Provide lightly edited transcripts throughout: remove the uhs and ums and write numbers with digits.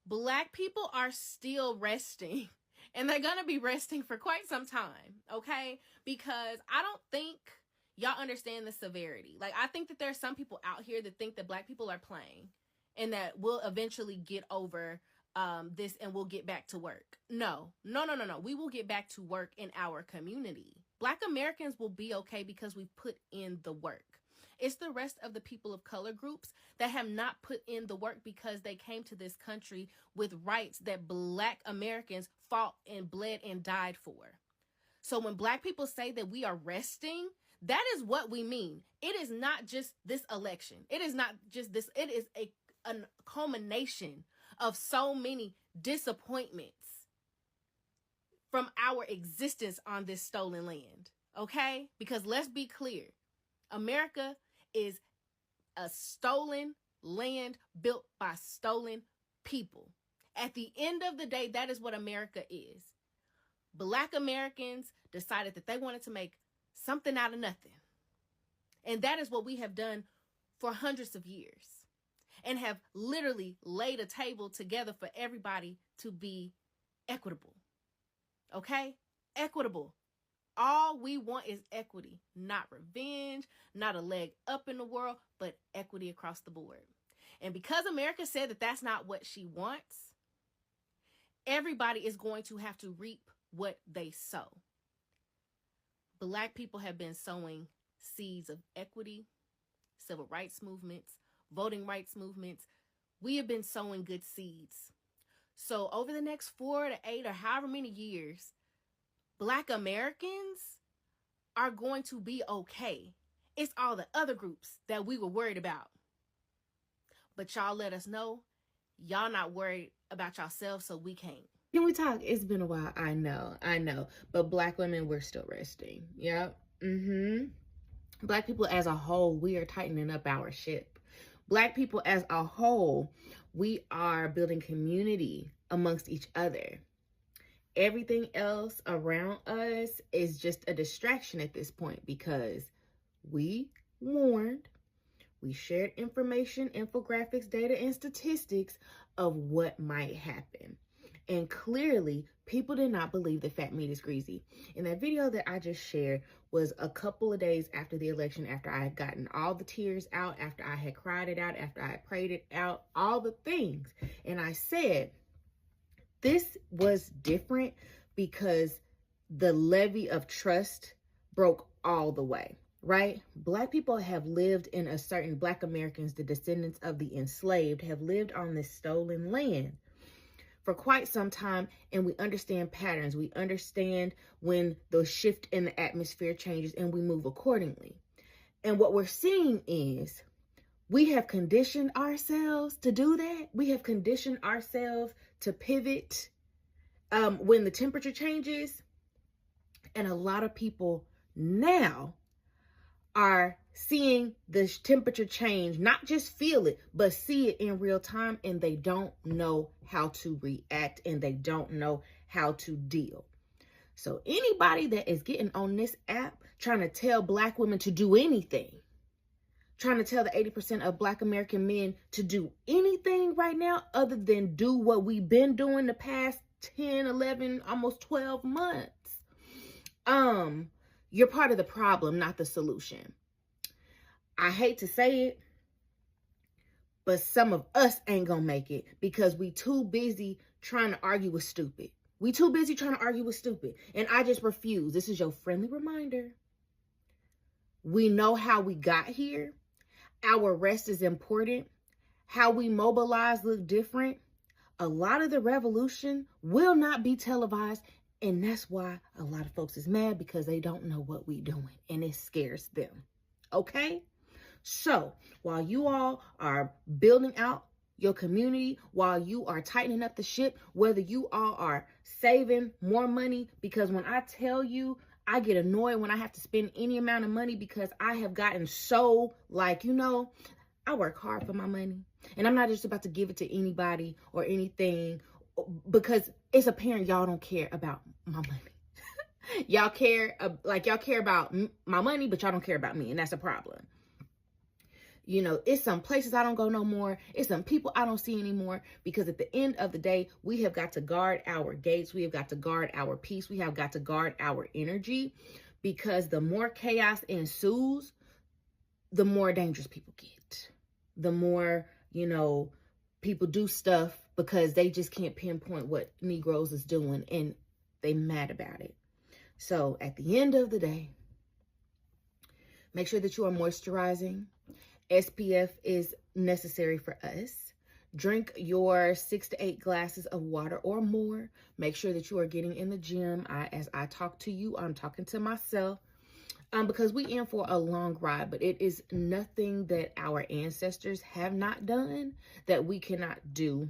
Black people are still resting. And they're going to be resting for quite some time, okay? Because I don't think y'all understand the severity. Like, I think that there's some people out here that think that Black people are playing and that we'll eventually get over this and we'll get back to work. No. We will get back to work in our community. Black Americans will be okay because we've put in the work. It's the rest of the people of color groups that have not put in the work because they came to this country with rights that Black Americans fought and bled and died for. So when Black people say that we are resting, that is what we mean. It is not just this election. It is not just this. It is a culmination of so many disappointments from our existence on this stolen land. Okay? Because let's be clear. America is a stolen land built by stolen people. At the end of the day, that is what America is. Black Americans decided that they wanted to make something out of nothing. And that is what we have done for hundreds of years and have literally laid a table together for everybody to be equitable. Okay? Equitable. All we want is equity, not revenge, not a leg up in the world, but equity across the board. And because America said that that's not what she wants, everybody is going to have to reap what they sow. Black people have been sowing seeds of equity, civil rights movements, voting rights movements. We have been sowing good seeds. So over the next 4 to 8 or however many years, Black Americans are going to be okay. It's all the other groups that we were worried about. But y'all let us know y'all not worried about yourselves, so we can't. Can we talk? It's been a while. I know. But Black women, we're still resting. Yep. Black people as a whole, we are tightening up our ship. Black people as a whole, we are building community amongst each other. Everything else around us is just a distraction at this point because we warned, we shared information, infographics, data, and statistics of what might happen. And clearly, people did not believe that fat meat is greasy. And that video that I just shared was a couple of days after the election, after I had gotten all the tears out, after I had cried it out, after I had prayed it out, all the things. And I said, this was different because the levee of trust broke all the way, right? Black people have lived in a certain, Black Americans, the descendants of the enslaved, have lived on this stolen land for quite some time, and we understand patterns. We understand when the shift in the atmosphere changes, and we move accordingly. And what we're seeing is we have conditioned ourselves to do that. We have conditioned ourselves to pivot when the temperature changes. And a lot of people now are seeing the temperature change, not just feel it, but see it in real time, and they don't know how to react and they don't know how to deal. So anybody that is getting on this app trying to tell Black women to do anything, trying to tell the 80% of Black American men to do anything right now other than do what we've been doing the past 10, 11, almost 12 months, you're part of the problem, not the solution. I hate to say it, but some of us ain't gonna make it because we too busy trying to argue with stupid. We too busy trying to argue with stupid. And I just refuse. This is your friendly reminder. We know how we got here. Our rest is important. How we mobilize look different. A lot of the revolution will not be televised. And that's why a lot of folks is mad, because they don't know what we doing and it scares them. Okay? So while you all are building out your community, while you are tightening up the ship, whether you all are saving more money, because when I tell you, I get annoyed when I have to spend any amount of money because I have gotten so, like, I work hard for my money, and I'm not just about to give it to anybody or anything, because it's apparent y'all don't care about my money. Y'all care about my money, but y'all don't care about me, and that's a problem. You know, it's some places I don't go no more. It's some people I don't see anymore, because at the end of the day, we have got to guard our gates. We have got to guard our peace. We have got to guard our energy, because the more chaos ensues, the more dangerous people get. The more, you know, people do stuff because they just can't pinpoint what Negroes is doing, and they mad about it. So at the end of the day, make sure that you are moisturizing. SPF is necessary for us. Drink your 6 to 8 glasses of water or more. Make sure that you are getting in the gym. As I talk to you, I'm talking to myself. Because we in for a long ride, but it is nothing that our ancestors have not done that we cannot do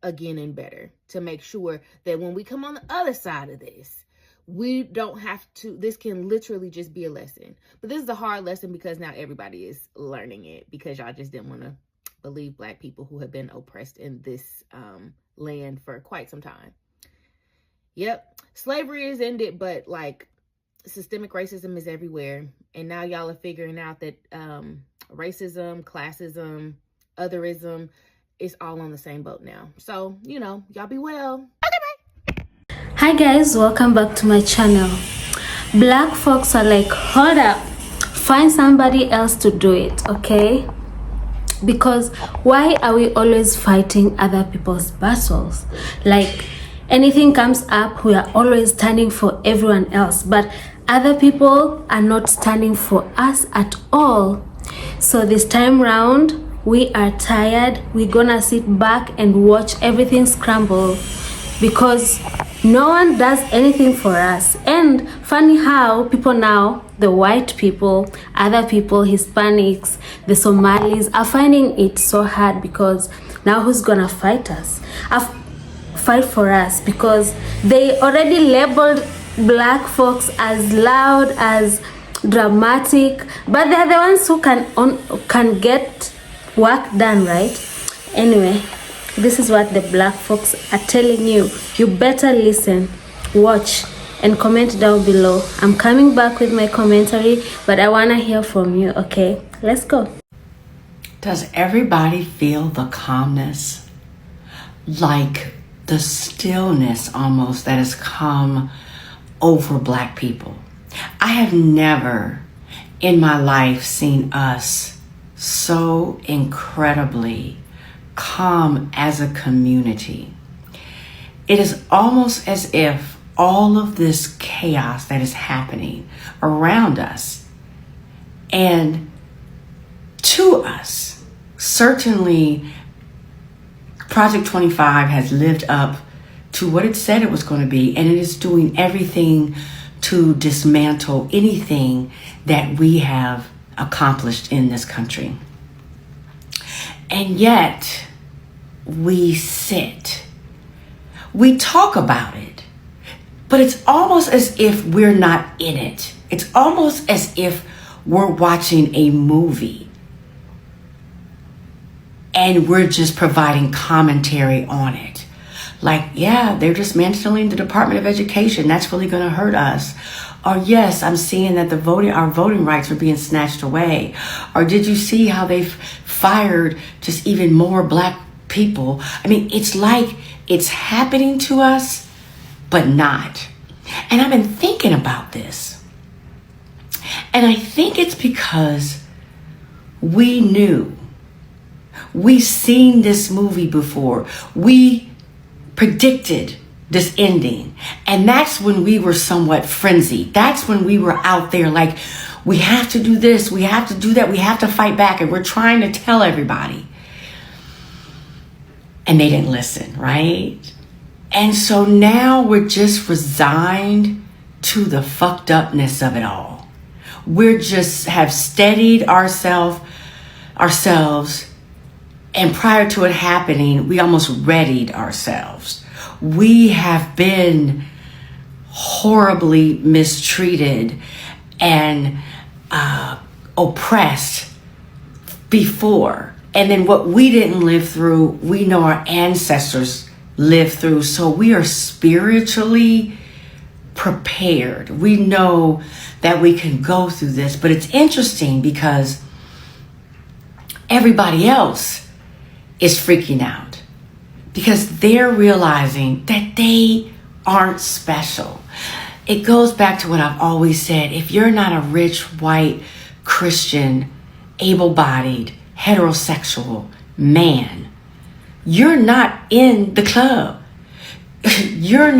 again and better, to make sure that when we come on the other side of this, we don't have to, this can literally just be a lesson. But this is a hard lesson because now everybody is learning it, because y'all just didn't want to believe Black people who have been oppressed in this land for quite some time. Yep, slavery is ended, but like, systemic racism is everywhere. And now y'all are figuring out that racism, classism, otherism, is all on the same boat now. So, you know, y'all be well. Hi guys, welcome back to my channel. Black folks are like, hold up, find somebody else to do it, okay? Because why are we always fighting other people's battles? Like, anything comes up, we are always standing for everyone else, but other people are not standing for us at all. So this time round, we are tired. We're gonna sit back and watch everything scramble, because no one does anything for us. And funny how people now, the white people, other people, Hispanics, the Somalis, are finding it so hard, because now who's gonna fight us? Fight for us, because they already labeled Black folks as loud, as dramatic, but they're the ones who can get work done, right? Anyway, this is what the Black folks are telling you. You better listen, watch, and comment down below. I'm coming back with my commentary, but I want to hear from you, okay? Let's go. Does everybody feel the calmness? Like the stillness almost that has come over Black people. I have never in my life seen us so incredibly calm as a community. It is almost as if all of this chaos that is happening around us and to us, certainly Project 25 has lived up to what it said it was going to be, and it is doing everything to dismantle anything that we have accomplished in this country. And yet, we sit. We talk about it, but it's almost as if we're not in it. It's almost as if we're watching a movie and we're just providing commentary on it. Like, yeah, they're dismantling the Department of Education. That's really going to hurt us. Or yes, I'm seeing that our voting rights are being snatched away. Or did you see how they've fired just even more Black people? I mean, it's like it's happening to us, but not. And I've been thinking about this. And I think it's because we knew. We've seen this movie before. We predicted this ending. And that's when we were somewhat frenzied. That's when we were out there like, we have to do this, we have to do that, we have to fight back. And we're trying to tell everybody. And they didn't listen, right? And so now we're just resigned to the fucked upness of it all. We're just have steadied ourselves. And prior to it happening, we almost readied ourselves. We have been horribly mistreated and oppressed before. And then what we didn't live through, we know our ancestors lived through. So we are spiritually prepared. We know that we can go through this. But it's interesting because everybody else is freaking out because they're realizing that they aren't special. It goes back to what I've always said. If you're not a rich, white, Christian, able-bodied, heterosexual man, you're not in the club. You're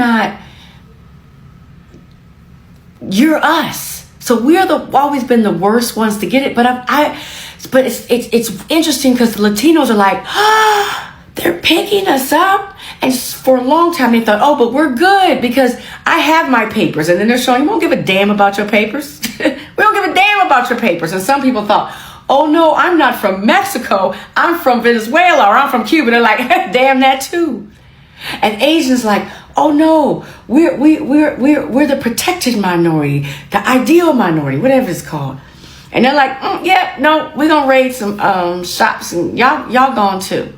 us. So we're always been the worst ones to get it. But but it's interesting because the Latinos are like, they're picking us up. And for a long time they thought, oh, but we're good because I have my papers. And then they're showing, we don't give a damn about your papers. We don't give a damn about your papers. And some people thought, oh no, I'm not from Mexico. I'm from Venezuela or I'm from Cuba. They're like, damn that too. And Asians like, oh no, we're the protected minority, the ideal minority, whatever it's called. And they're like, yeah, no, we're gonna raid some shops and y'all gone too.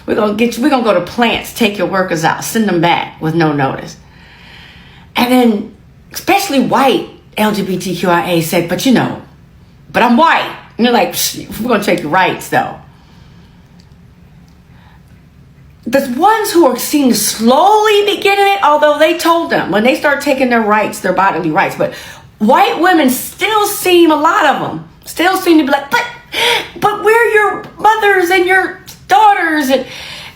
We're gonna go to plants, take your workers out, send them back with no notice. And then especially white LGBTQIA said, but I'm white. And they're like, we're gonna take your rights though. The ones who are seen to slowly be getting it, although they told them when they start taking their rights, their bodily rights, but white women still seem, a lot of them still seem to be like, but we're your mothers and your daughters, and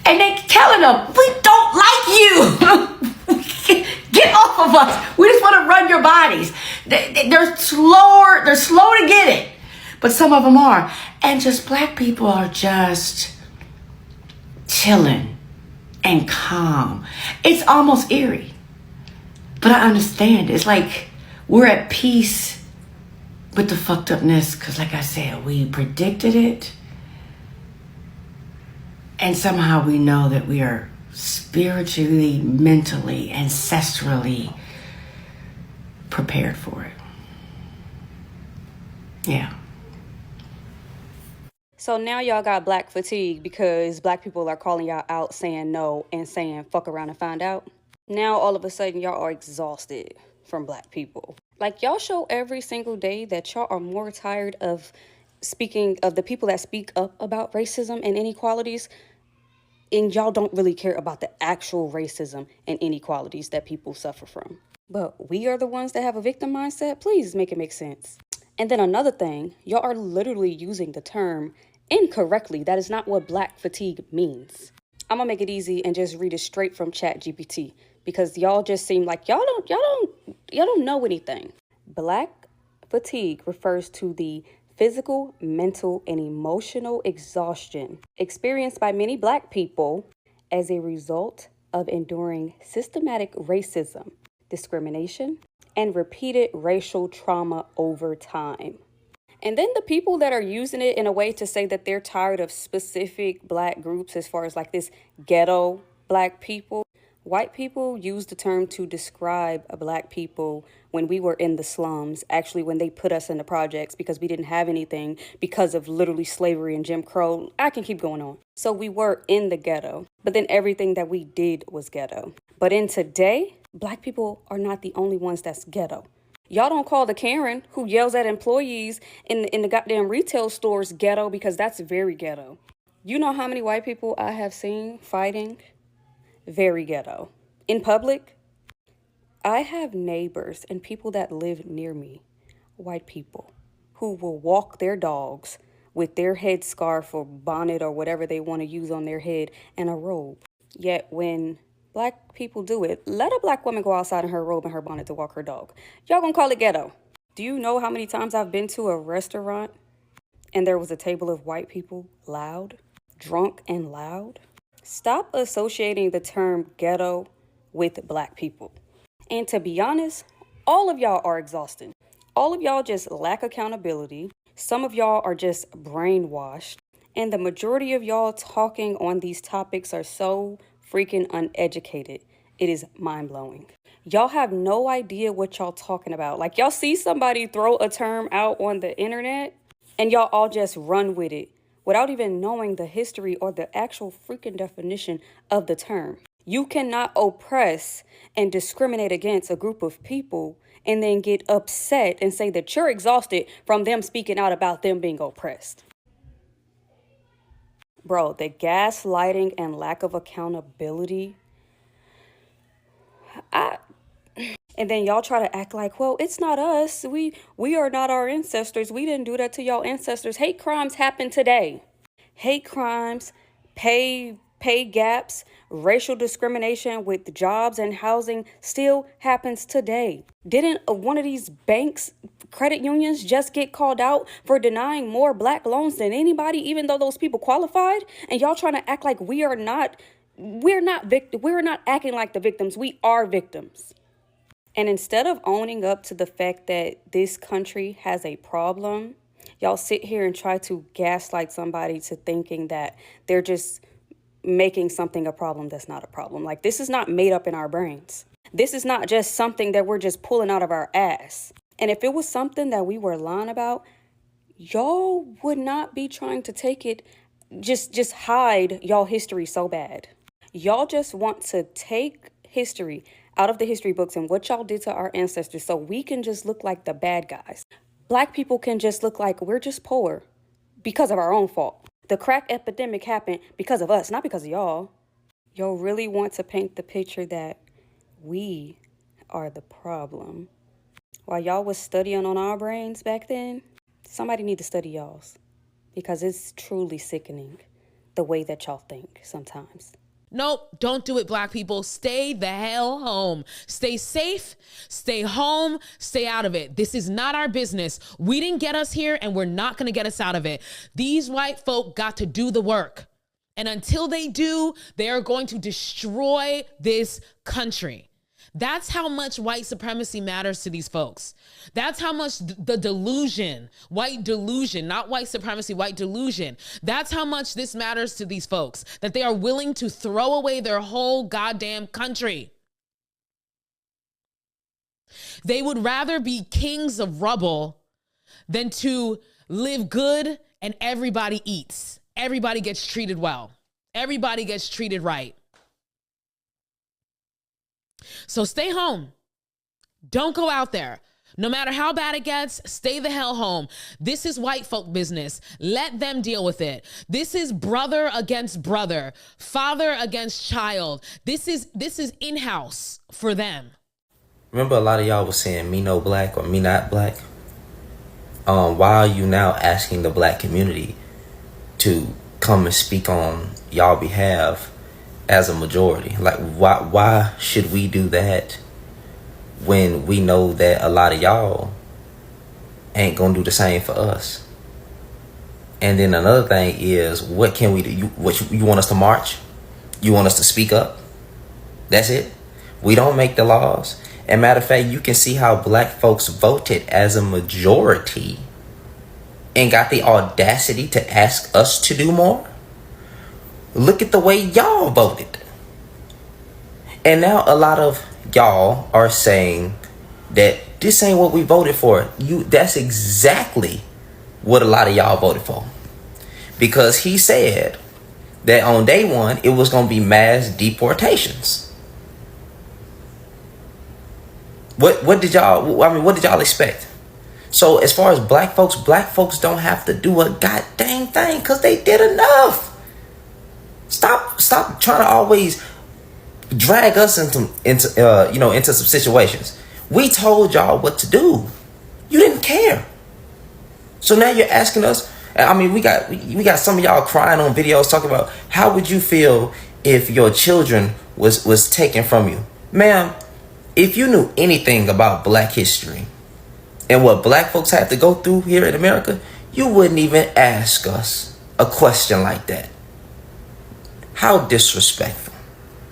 they telling them, we don't like you. Get off of us. We just want to run your bodies. They're slow to get it, but some of them are, and just black people are just chilling and calm. It's almost eerie, but I understand. It's like we're at peace with the fucked upness because, like I said, we predicted it, and somehow we know that we are spiritually, mentally, ancestrally prepared for it. Yeah. So now y'all got black fatigue because black people are calling y'all out, saying no, and saying fuck around and find out. Now all of a sudden y'all are exhausted from black people. Like, y'all show every single day that y'all are more tired of speaking of the people that speak up about racism and inequalities, and y'all don't really care about the actual racism and inequalities that people suffer from. But we are the ones that have a victim mindset. Please make it make sense. And then another thing, y'all are literally using the term incorrectly. That is not what black fatigue means. I'm gonna make it easy and just read it straight from ChatGPT because y'all just seem like y'all don't know anything. Black fatigue refers to the physical, mental, and emotional exhaustion experienced by many black people as a result of enduring systematic racism, discrimination, and repeated racial trauma over time. And then the people that are using it in a way to say that they're tired of specific black groups, as far as like this ghetto black people, white people use the term to describe black people when we were in the slums, actually when they put us in the projects because we didn't have anything because of literally slavery and Jim Crow. I can keep going on. So we were in the ghetto, but then everything that we did was ghetto. But in today, black people are not the only ones that's ghetto. Y'all don't call the Karen who yells at employees in the goddamn retail stores ghetto, because that's very ghetto. You know how many white people I have seen fighting? Very ghetto. In public, I have neighbors and people that live near me, white people, who will walk their dogs with their headscarf or bonnet or whatever they want to use on their head and a robe. Yet when black people do it, let a black woman go outside in her robe and her bonnet to walk her dog. Y'all gonna call it ghetto. Do you know how many times I've been to a restaurant and there was a table of white people, loud, drunk and loud? Stop associating the term ghetto with black people. And to be honest, all of y'all are exhausting. All of y'all just lack accountability. Some of y'all are just brainwashed. And the majority of y'all talking on these topics are so freaking uneducated. It is mind-blowing. Y'all have no idea what y'all talking about. Like, y'all see somebody throw a term out on the internet and y'all all just run with it without even knowing the history or the actual freaking definition of the term. You cannot oppress and discriminate against a group of people and then get upset and say that you're exhausted from them speaking out about them being oppressed. Bro, the gaslighting and lack of accountability. And then y'all try to act like, well, it's not us. We are not our ancestors. We didn't do that to y'all ancestors. Hate crimes happen today. Hate crimes, pay gaps, racial discrimination with jobs and housing still happens today. Didn't one of these banks, credit unions, just get called out for denying more black loans than anybody, even though those people qualified? And y'all trying to act like we're not acting like the victims. We are victims. And instead of owning up to the fact that this country has a problem, y'all sit here and try to gaslight somebody to thinking that they're just making something a problem that's not a problem. Like, this is not made up in our brains. This is not just something that we're just pulling out of our ass. And if it was something that we were lying about, y'all would not be trying to take it, just hide y'all history so bad. Y'all just want to take history out of the history books and what y'all did to our ancestors so we can just look like the bad guys. Black people can just look like we're just poor because of our own fault. The crack epidemic happened because of us, not because of y'all. Y'all really want to paint the picture that we are the problem. While y'all was studying on our brains back then, somebody need to study y'all's, because it's truly sickening the way that y'all think sometimes. Nope, don't do it, black people. Stay the hell home. Stay safe, stay home, stay out of it. This is not our business. We didn't get us here and we're not going to get us out of it. These white folk got to do the work. And until they do, they are going to destroy this country. That's how much white supremacy matters to these folks. That's how much the delusion, white delusion, not white supremacy, white delusion. That's how much this matters to these folks, that they are willing to throw away their whole goddamn country. They would rather be kings of rubble than to live good and everybody eats. Everybody gets treated well. Everybody gets treated right. So stay home. Don't go out there. No matter how bad it gets, stay the hell home. This is white folk business. Let them deal with it. This is brother against brother, father against child. This is in-house for them. Remember, a lot of y'all was saying me no black or me not black. Why are you now asking the black community to come and speak on y'all behalf as a majority? Like, why should we do that when we know that a lot of y'all ain't gonna do the same for us? And then another thing is, what can we do? You want us to march? You want us to speak up? That's it? We don't make the laws. And matter of fact, you can see how black folks voted as a majority and got the audacity to ask us to do more. Look at the way y'all voted. And now a lot of y'all are saying that this ain't what we voted for. That's exactly what a lot of y'all voted for. Because he said that on day one, it was going to be mass deportations. What did y'all expect? So as far as black folks don't have to do a goddamn thing because they did enough. Stop trying to always drag us into some situations. We told y'all what to do. You didn't care. So now you're asking us. I mean, we got some of y'all crying on videos talking about how would you feel if your children was taken from you, ma'am. If you knew anything about black history and what black folks have to go through here in America, you wouldn't even ask us a question like that. How disrespectful.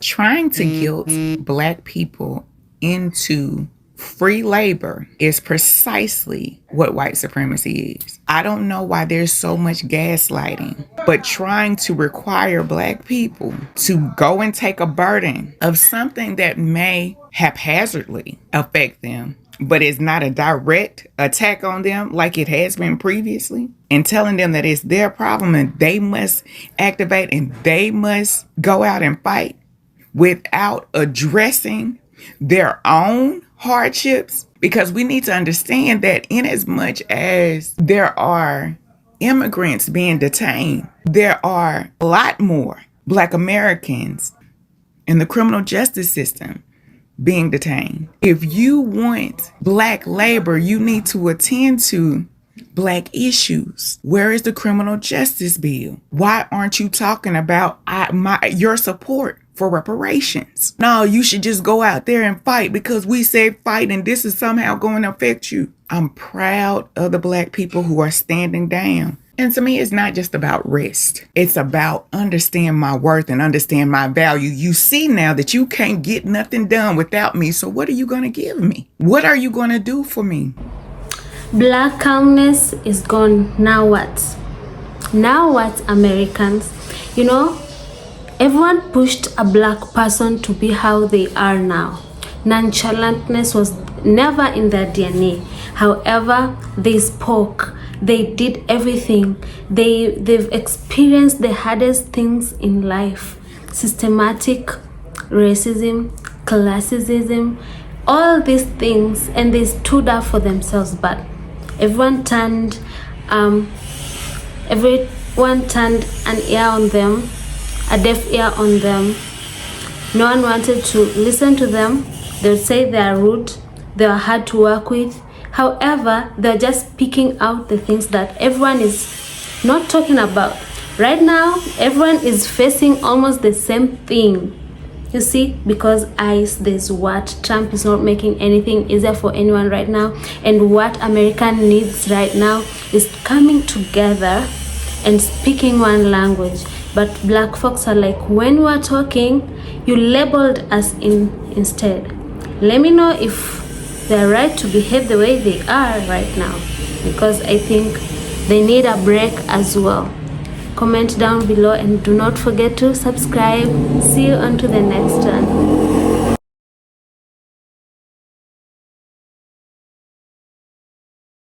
Trying to guilt black people into free labor is precisely what white supremacy is. I don't know why there's so much gaslighting, but trying to require black people to go and take a burden of something that may haphazardly affect them, but is not a direct attack on them like it has been previously, and telling them that it's their problem and they must activate and they must go out and fight without addressing their own hardships. Because we need to understand that in as much as there are immigrants being detained. There are a lot more Black Americans in the criminal justice system being detained. If you want Black labor, you need to attend to Black issues. Where is the criminal justice bill? Why aren't you talking about your support for reparations? No, you should just go out there and fight because we said fight and this is somehow going to affect you. I'm proud of the Black people who are standing down. And to me, it's not just about rest. It's about understand my worth and understand my value. You see now that you can't get nothing done without me. So what are you going to give me? What are you going to do for me? Black calmness is gone. Now what? Now what, Americans? You know, everyone pushed a Black person to be how they are now. Nonchalantness was never in their DNA. However, they spoke. They did everything. They've experienced the hardest things in life. Systematic racism, classism, all these things, and they stood up for themselves. But everyone turned an ear on them, a deaf ear on them. No one wanted to listen to them. They would say they are rude, they are hard to work with. However, they're just picking out the things that everyone is not talking about. Right now, everyone is facing almost the same thing. You see, because there's what Trump is not making anything easier for anyone right now. And what America needs right now is coming together and speaking one language. But Black folks are like, when we are talking, you labeled us instead. Let me know if they're right to behave the way they are right now, because I think they need a break as well. Comment down below and do not forget to subscribe. See you on to the next one.